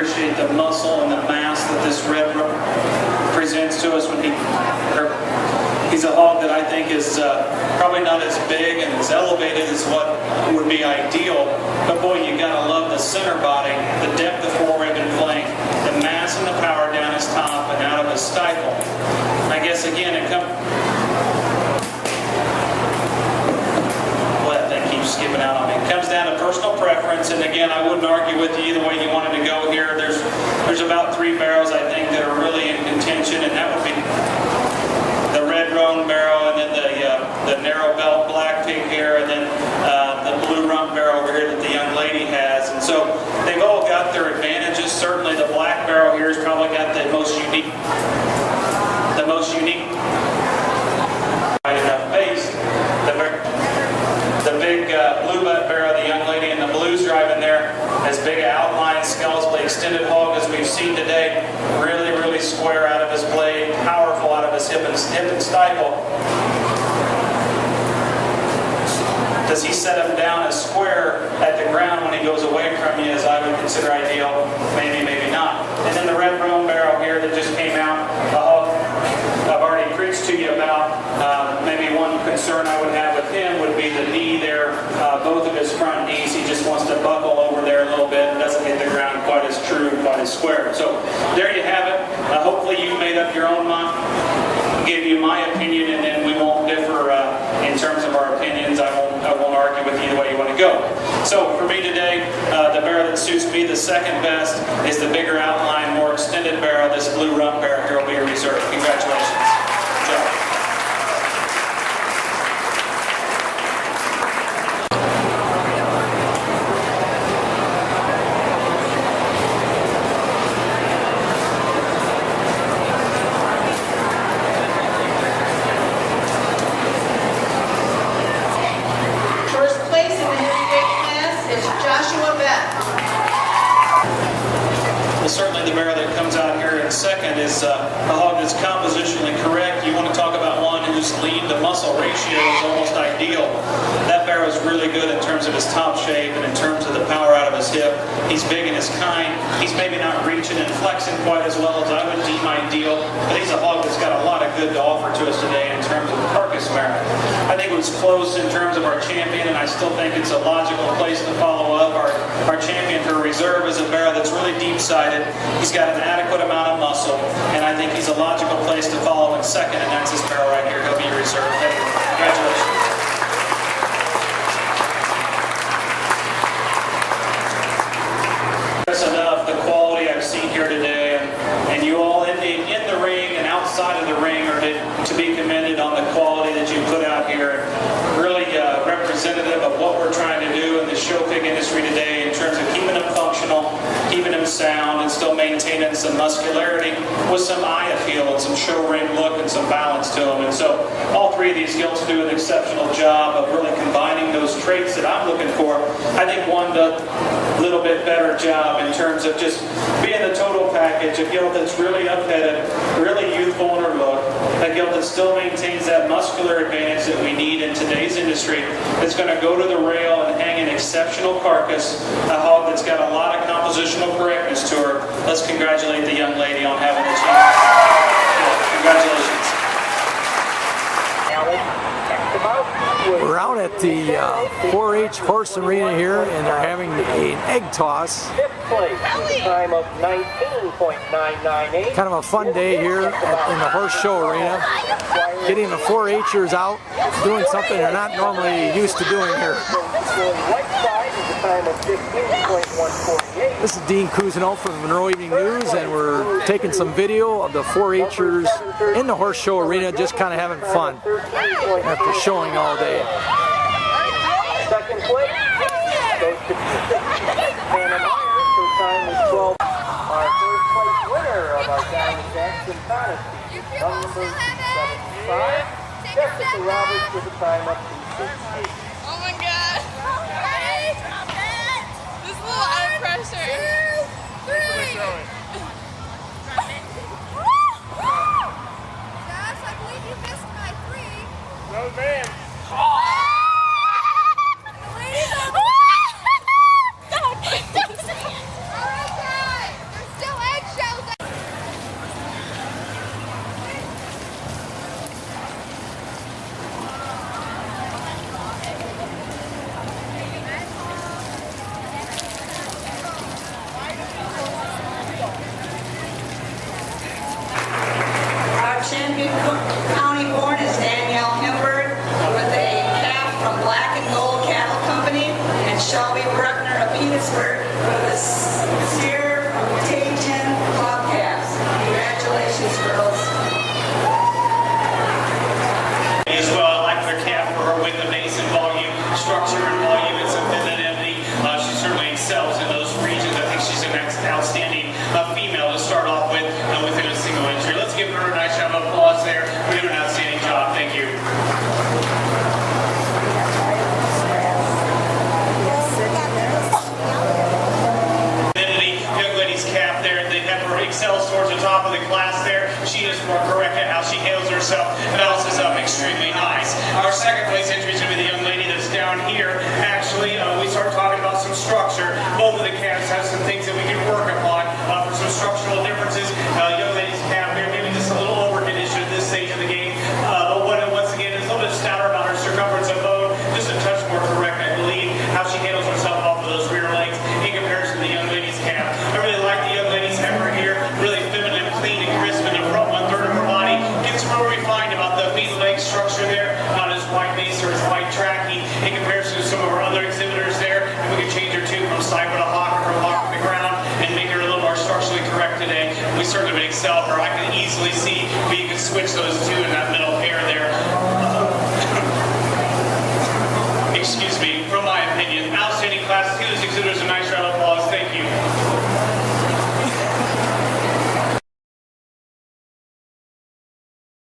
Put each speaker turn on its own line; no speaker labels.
appreciate the muscle and the mass that this red presents to us when he's a hog that I think is probably not as big and as elevated as what would be ideal, but boy, you gotta love the center body, the depth of four-ribbon flank, the mass and the power down his top and out of his stifle. I guess again it comes. Well, that thing keeps skipping out on me. It comes down to personal preference, and again, I wouldn't argue with you either way you wanted to go here. There's about 3 barrels I think that are really in contention, and that would be the red roan barrel, and then the narrow belt black pig here, and then the blue rump barrel over here that the young lady has. And so they've all got their advantages. Certainly the black barrel here has probably got the most unique right enough base. The big blue butt barrel, the young lady in the blues driving there, as big an outline skeletal extended hog as we've seen today. Really, really square out of his blade, powerful out of his hip and stifle. Does he set him down as square at the ground when he goes away from you, as I would consider ideal? Maybe, maybe not. And then the red roan barrel here that just came out, a hog I've already preached to you about. Maybe one concern I would have with him would be the knee there, both of his front knees. He just wants to buckle over there a little bit and doesn't hit the ground quite as true, quite as square. So there you have it. Hopefully you've made up your own mind. I'll give you my opinion, and then we won't differ in terms of our opinions. I won't argue with you the way you want to go. So for me today, the barrel that suits me the second best is the bigger outline, more extended barrel. This blue rump barrel here will be your reserve. Congratulations. Good job. Well, certainly the barrel that comes out here in second is a hog that's compositionally correct. You want to talk about one whose lean to muscle ratio is almost ideal. That barrel is really good in terms of his top shape and in terms of the power out of his hip. He's big in his kind. He's maybe not reaching and flexing quite as well as I would deem ideal, but he's a hog that's got a lot of good to offer to us today in terms of carcass merit. I think it was close in terms of our champion, and I still think it's a logical place to follow up. Our champion for reserve is a barrel that's really deep-sided. He's got an adequate amount of muscle, and I think he's a logical place to follow in second, and that's this barrel right here. He'll be your reserve. Hey, congratulations. That's enough. The quality I've seen here today, and you all in the ring and outside of the ring are to be commended on the quality that you put out here. Really representative of what we're trying to do in the show pig industry today in terms of keeping them functional, keeping them sound, and still maintaining some muscularity with some eye appeal and some show ring look and some balance to them. And so all 3 of these gilts do an exceptional job of really combining those traits that I'm looking for. I think one does a little bit better job in terms of just being the total package. A gilt that's really up-headed, really youthful in her look, a gilt that still maintains that muscular advantage that we need in today's industry, that's going to go to the rail and hang an exceptional carcass, a hog that's got a lot of compositional correctness to her. Let's congratulate the young lady on having the chance. Congratulations.
We're out at the 4-H horse arena here, and they're having an egg toss.
Time of 19.998.
Kind of a fun day here in the horse show arena. Getting the 4-Hers out, doing something they're not normally used to doing here. This is Dean Cousineau from the Monroe Evening News, and we're taking some video of the 4-Hers in the horse show arena, just kind of having fun after showing all day.
Second place goes to Hannah Meyer, her time is 12. Our first place winner of our Diamond Jackson Dynasty, number 75, Jessica Roberts with a time of 2:68.
Oh my god! This is a little out of pressure. 2, 3. Josh, I believe you missed my 3.
Well, man.
Alright guys,
Shelby Bruckner of Petersburg for the steer from Tay-10 Bobcats. Congratulations, girls.
As well, I like their calf for her with the base and volume, structure and volume, and some femininity. She certainly excels in those regions. I think she's an outstanding female to start off with within a single entry. Let's give her a nice round of applause there. We're doing an outstanding job. Thank you. Young lady's calf there. They have her excels towards the top of the class there. She is more correct at how she handles herself. Balances up extremely nice. Our second place entry is going to be the young lady that's down here. Actually, we start talking about some structure. Both of the calves have some things that we can work upon for some structural differences. Young lady's calf there, maybe just a little over-conditioned at this stage of the game. But once again, it's a little bit stouter about her circumference of bone. Just a touch more correct, I believe, how she handles herself off of those rear legs in comparison to the young lady's calf. I really like the young lady's heifer here. Really feminine, clean, and crisp in the front 1/3 of her body. Gets real refined about the feet and leg structure there. Not as wide base or as wide tracking in comparison to some of our other exhibitors there. And we can change her too from cyber to hawk or from hawk to the ground and make her a little more structurally correct today. We certainly would excel her. I can easily see where you could switch those two in that middle pair there. Excuse me, from my opinion, outstanding class. These exhibitors